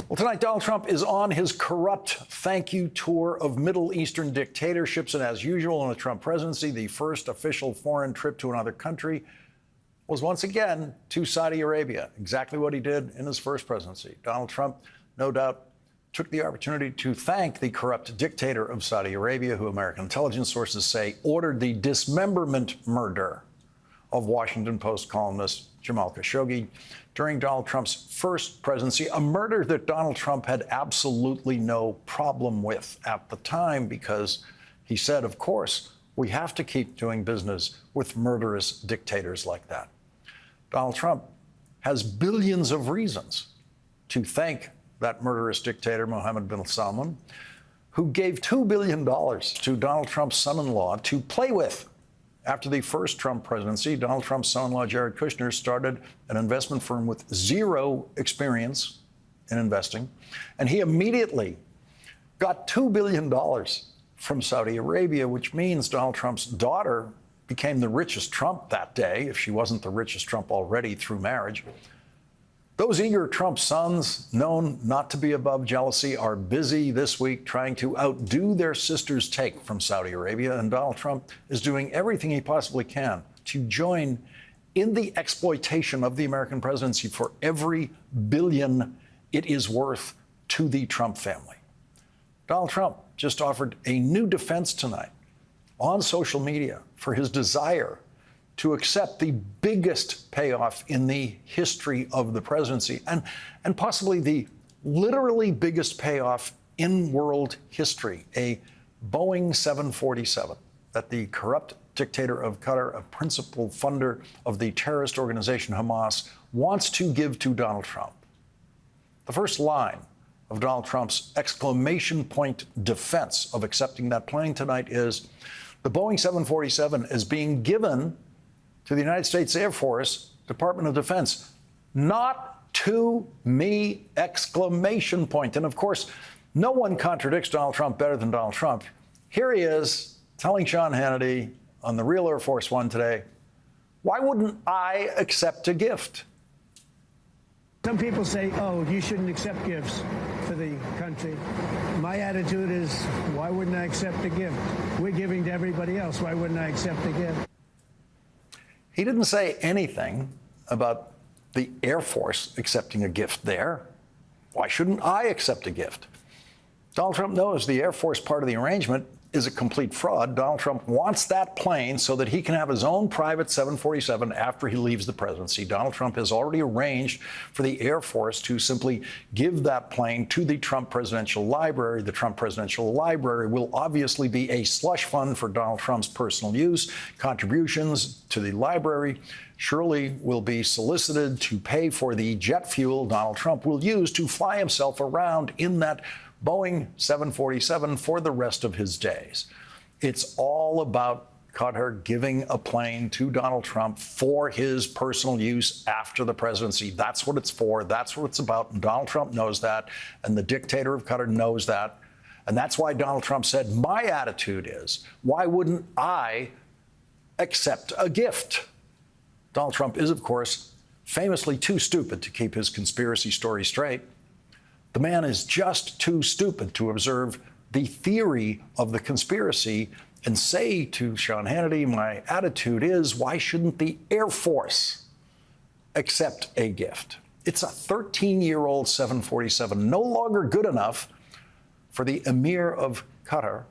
Well, tonight, Donald Trump is on his corrupt thank you tour of Middle Eastern dictatorships. And as usual in the Trump presidency, the first official foreign trip to another country was once again to Saudi Arabia. Exactly what he did in his first presidency. Donald Trump, no doubt, took the opportunity to thank the corrupt dictator of Saudi Arabia, who American intelligence sources say ordered the dismemberment murder of Washington Post columnist Jamal Khashoggi during Donald Trump's first presidency, a murder that Donald Trump had absolutely no problem with at the time because he said, of course, we have to keep doing business with murderous dictators like that. Donald Trump has billions of reasons to thank that murderous dictator, Mohammed bin Salman, who gave $2 billion to Donald Trump's son-in-law to play with. After the first Trump presidency, Donald Trump's son-in-law, Jared Kushner, started an investment firm with zero experience in investing, and he immediately got $2 billion from Saudi Arabia, which means Donald Trump's daughter became the richest Trump that day, if she wasn't the richest Trump already through marriage. Those eager Trump sons, known not to be above jealousy, are busy this week trying to outdo their sister's take from Saudi Arabia, and Donald Trump is doing everything he possibly can to join in the exploitation of the American presidency for every billion it is worth to the Trump family. Donald Trump just offered a new defense tonight on social media for his desire to accept the biggest payoff in the history of the presidency and possibly the literally biggest payoff in world history, a Boeing 747 that the corrupt dictator of Qatar, a principal funder of the terrorist organization Hamas, wants to give to Donald Trump. The first line of Donald Trump's exclamation point defense of accepting that plane tonight is, the Boeing 747 is being given to the United States Air Force, Department of Defense, not to me, exclamation point. And of course, no one contradicts Donald Trump better than Donald Trump. Here he is telling Sean Hannity on the Real Air Force One today, why wouldn't I accept a gift? Some people say, oh, you shouldn't accept gifts for the country. My attitude is, why wouldn't I accept a gift? We're giving to everybody else. Why wouldn't I accept a gift? He didn't say anything about the Air Force accepting a gift there. Why shouldn't I accept a gift? Donald Trump knows the Air Force part of the arrangement is a complete fraud. Donald Trump wants that plane so that he can have his own private 747 after he leaves the presidency. Donald Trump has already arranged for the Air Force to simply give that plane to the Trump Presidential Library. The Trump Presidential Library will obviously be a slush fund for Donald Trump's personal use. Contributions to the library surely will be solicited to pay for the jet fuel Donald Trump will use to fly himself around in that Boeing 747 for the rest of his days. It's all about Qatar giving a plane to Donald Trump for his personal use after the presidency. That's what it's for. That's what it's about. And Donald Trump knows that. And the dictator of Qatar knows that. And that's why Donald Trump said, my attitude is, why wouldn't I accept a gift? Donald Trump is, of course, famously too stupid to keep his conspiracy story straight. The man is just too stupid to observe the theory of the conspiracy and say to Sean Hannity, my attitude is, why shouldn't the Air Force accept a gift? It's a 13-year-old 747, no longer good enough for the Emir of Qatar,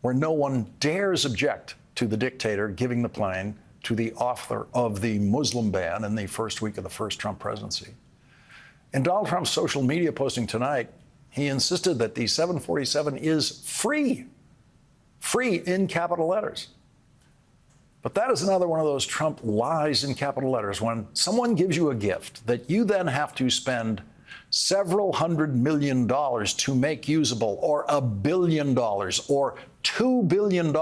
where no one dares object to the dictator giving the plane to the author of the Muslim ban in the first week of the first Trump presidency. In Donald Trump's social media posting tonight, he insisted that the 747 is free in capital letters. But that is another one of those Trump lies in capital letters. When someone gives you a gift that you then have to spend several $100 million to make usable, or $1 billion, or $2 billion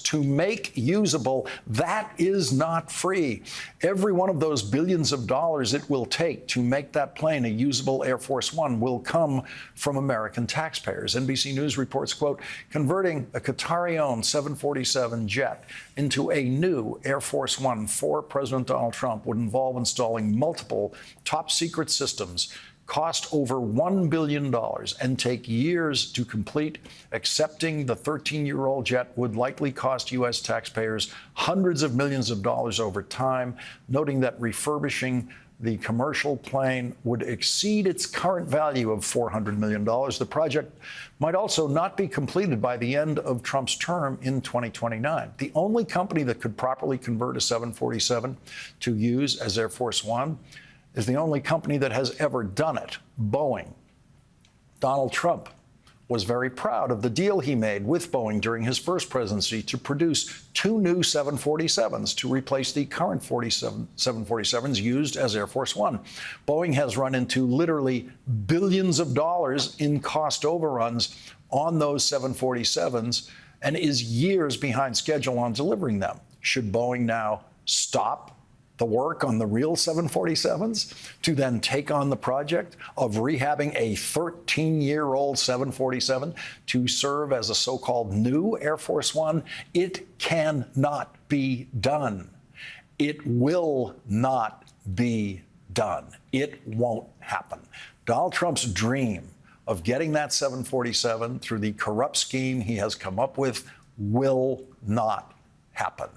to make usable, that is not free. Every one of those billions of dollars it will take to make that plane a usable Air Force One will come from American taxpayers. NBC News reports, quote, converting a Qatari-owned 747 jet into a new Air Force One for President Donald Trump would involve installing multiple top-secret systems cost over $1 billion and take years to complete. Accepting the 13-year-old jet would likely cost U.S. taxpayers hundreds of millions of dollars over time, noting that refurbishing the commercial plane would exceed its current value of $400 million. The project might also not be completed by the end of Trump's term in 2029. The only company that could properly convert a 747 to use as Air Force One is the only company that has ever done it, Boeing. Donald Trump was very proud of the deal he made with Boeing during his first presidency to produce 2 new 747s to replace the current 747s used as Air Force One. Boeing has run into literally billions of dollars in cost overruns on those 747s and is years behind schedule on delivering them. Should Boeing now stop the work on the real 747s to then take on the project of rehabbing a 13-year-old 747 to serve as a so-called new Air Force One? It cannot be done. It will not be done. It won't happen. Donald Trump's dream of getting that 747 through the corrupt scheme he has come up with will not happen.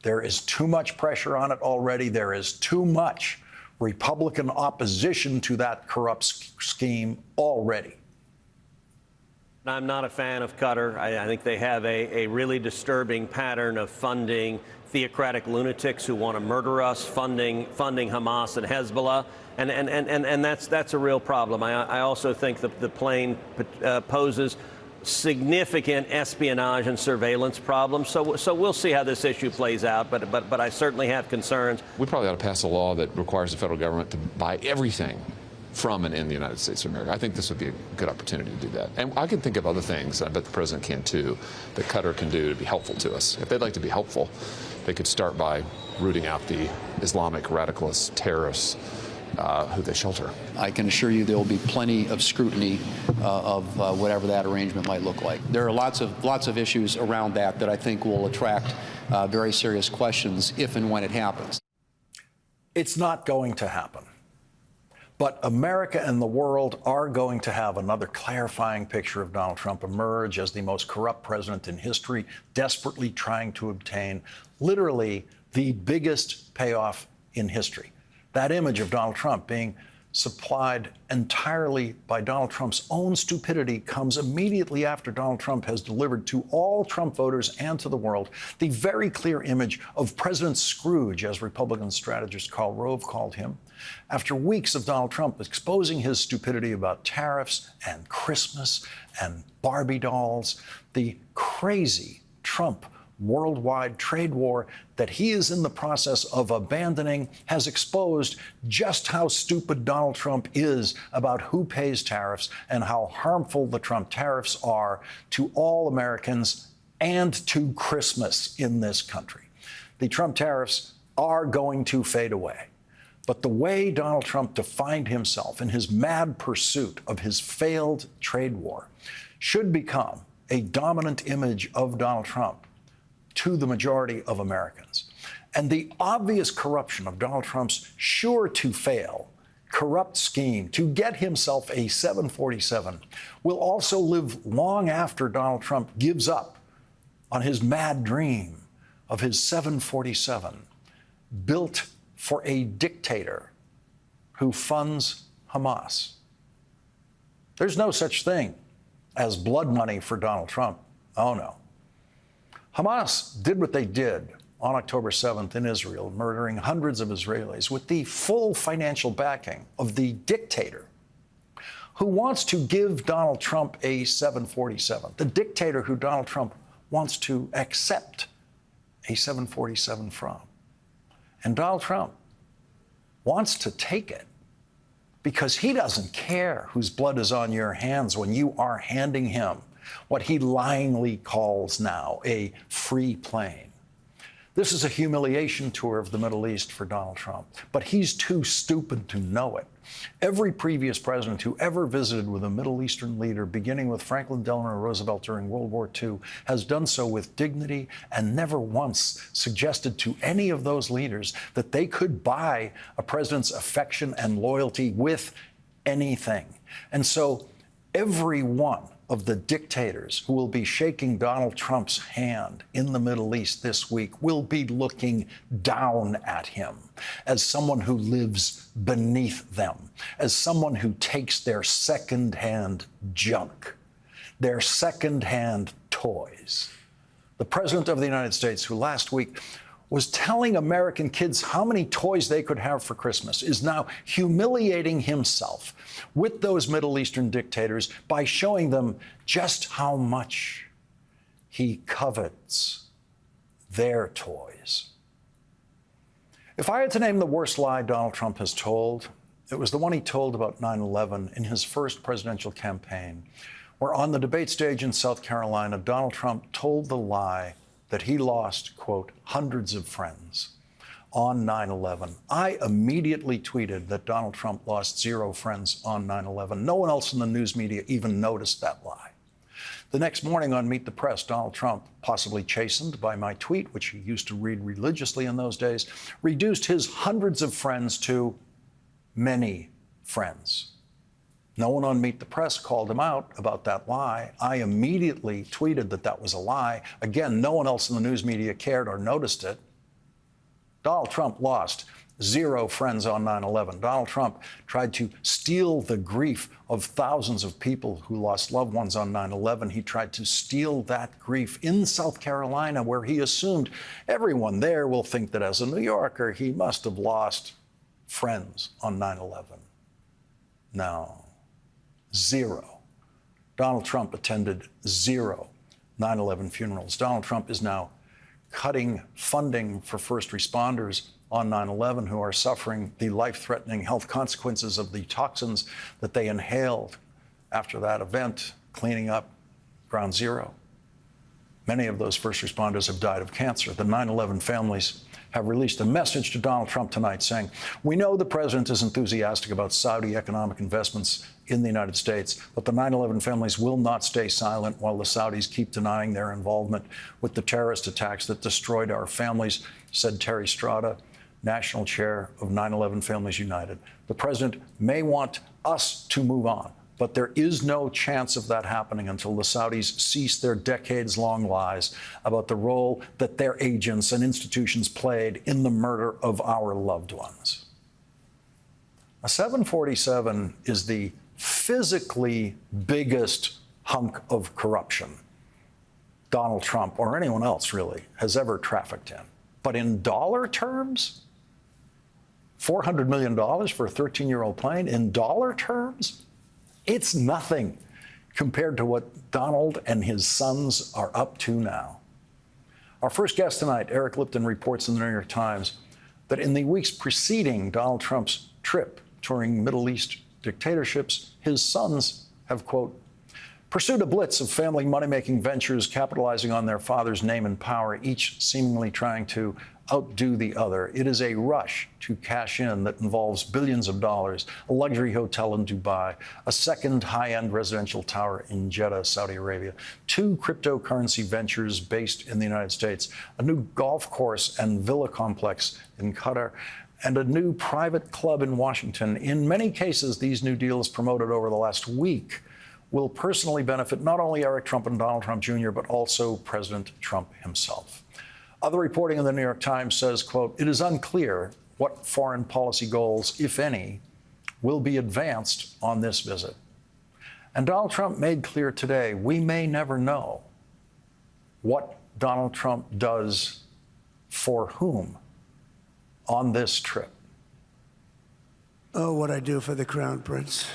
There is too much pressure on it already. There is too much Republican opposition to that corrupt scheme already. I'm not a fan of Qatar. I think they have a really disturbing pattern of funding theocratic lunatics who want to murder us, funding Hamas and Hezbollah, and that's a real problem. I also think that the plane poses significant espionage and surveillance problems. So we'll see how this issue plays out. But I certainly have concerns. We probably ought to pass a law that requires the federal government to buy everything from and in the United States of America. I think this would be a good opportunity to do that. And I can think of other things, I bet the president can too, that Qatar can do to be helpful to us. If they'd like to be helpful, they could start by rooting out the Islamic radicalist terrorists who they shelter. I can assure you there will be plenty of scrutiny of whatever that arrangement might look like. There are lots of issues around that I think will attract very serious questions if and when it happens. It's not going to happen. But America and the world are going to have another clarifying picture of Donald Trump emerge as the most corrupt president in history, desperately trying to obtain literally the biggest payoff in history. That image of Donald Trump being supplied entirely by Donald Trump's own stupidity comes immediately after Donald Trump has delivered to all Trump voters and to the world the very clear image of President Scrooge, as Republican strategist Karl Rove called him, after weeks of Donald Trump exposing his stupidity about tariffs and Christmas and Barbie dolls. The crazy Trump worldwide trade war that he is in the process of abandoning has exposed just how stupid Donald Trump is about who pays tariffs and how harmful the Trump tariffs are to all Americans and to Christmas in this country. The Trump tariffs are going to fade away. But the way Donald Trump defined himself in his mad pursuit of his failed trade war should become a dominant image of Donald Trump to the majority of Americans. And the obvious corruption of Donald Trump's sure-to-fail corrupt scheme to get himself a 747 will also live long after Donald Trump gives up on his mad dream of his 747 built for a dictator who funds Hamas. There's no such thing as blood money for Donald Trump. Oh, no. Hamas did what they did on October 7th in Israel, murdering hundreds of Israelis with the full financial backing of the dictator who wants to give Donald Trump a 747, the dictator who Donald Trump wants to accept a 747 from. And Donald Trump wants to take it because he doesn't care whose blood is on your hands when you are handing him what he lyingly calls now a free plane. This is a humiliation tour of the Middle East for Donald Trump, but he's too stupid to know it. Every previous president who ever visited with a Middle Eastern leader, beginning with Franklin Delano Roosevelt during World War II, has done so with dignity and never once suggested to any of those leaders that they could buy a president's affection and loyalty with anything. And so every one of the dictators who will be shaking Donald Trump's hand in the Middle East this week will be looking down at him as someone who lives beneath them, as someone who takes their secondhand junk, their secondhand toys. The President of the United States, who last week was telling American kids how many toys they could have for Christmas, is now humiliating himself with those Middle Eastern dictators by showing them just how much he covets their toys. If I had to name the worst lie Donald Trump has told, it was the one he told about 9/11 in his first presidential campaign, where on the debate stage in South Carolina, Donald Trump told the lie that he lost, quote, hundreds of friends on 9/11. I immediately tweeted that Donald Trump lost 0 friends on 9/11. No one else in the news media even noticed that lie. The next morning on Meet the Press, Donald Trump, possibly chastened by my tweet, which he used to read religiously in those days, reduced his hundreds of friends to many friends. No one on Meet the Press called him out about that lie. I immediately tweeted that that was a lie. Again, no one else in the news media cared or noticed it. Donald Trump lost 0 friends on 9/11. Donald Trump tried to steal the grief of thousands of people who lost loved ones on 9/11. He tried to steal that grief in South Carolina, where he assumed everyone there will think that as a New Yorker, he must have lost friends on 9/11. No. 0. Donald Trump attended 0 9/11 funerals. Donald Trump is now cutting funding for first responders on 9/11 who are suffering the life-threatening health consequences of the toxins that they inhaled after that event, cleaning up Ground Zero. Many of those first responders have died of cancer. The 9/11 families have released a message to Donald Trump tonight saying, we know the president is enthusiastic about Saudi economic investments in the United States, but the 9/11 families will not stay silent while the Saudis keep denying their involvement with the terrorist attacks that destroyed our families, said Terry Strada, national chair of 9/11 Families United. The president may want us to move on, but there is no chance of that happening until the Saudis cease their decades-long lies about the role that their agents and institutions played in the murder of our loved ones. A 747 is the physically biggest hunk of corruption Donald Trump, or anyone else really, has ever trafficked in. But in dollar terms, $400 million for a 13-year-old plane, in dollar terms, it's nothing compared to what Donald and his sons are up to now. Our first guest tonight, Eric Lipton, reports in the New York Times that in the weeks preceding Donald Trump's trip touring Middle East dictatorships, his sons have, quote, pursued a blitz of family money-making ventures capitalizing on their father's name and power, each seemingly trying to outdo the other. It is a rush to cash in that involves billions of dollars, a luxury hotel in Dubai, a second high-end residential tower in Jeddah, Saudi Arabia, 2 cryptocurrency ventures based in the United States, a new golf course and villa complex in Qatar, and a new private club in Washington. In many cases, these new deals promoted over the last week will personally benefit not only Eric Trump and Donald Trump Jr., but also President Trump himself. Other reporting in the New York Times says, quote, it is unclear what foreign policy goals, if any, will be advanced on this visit. And Donald Trump made clear today, we may never know what Donald Trump does for whom on this trip. Oh, what I do for the Crown Prince.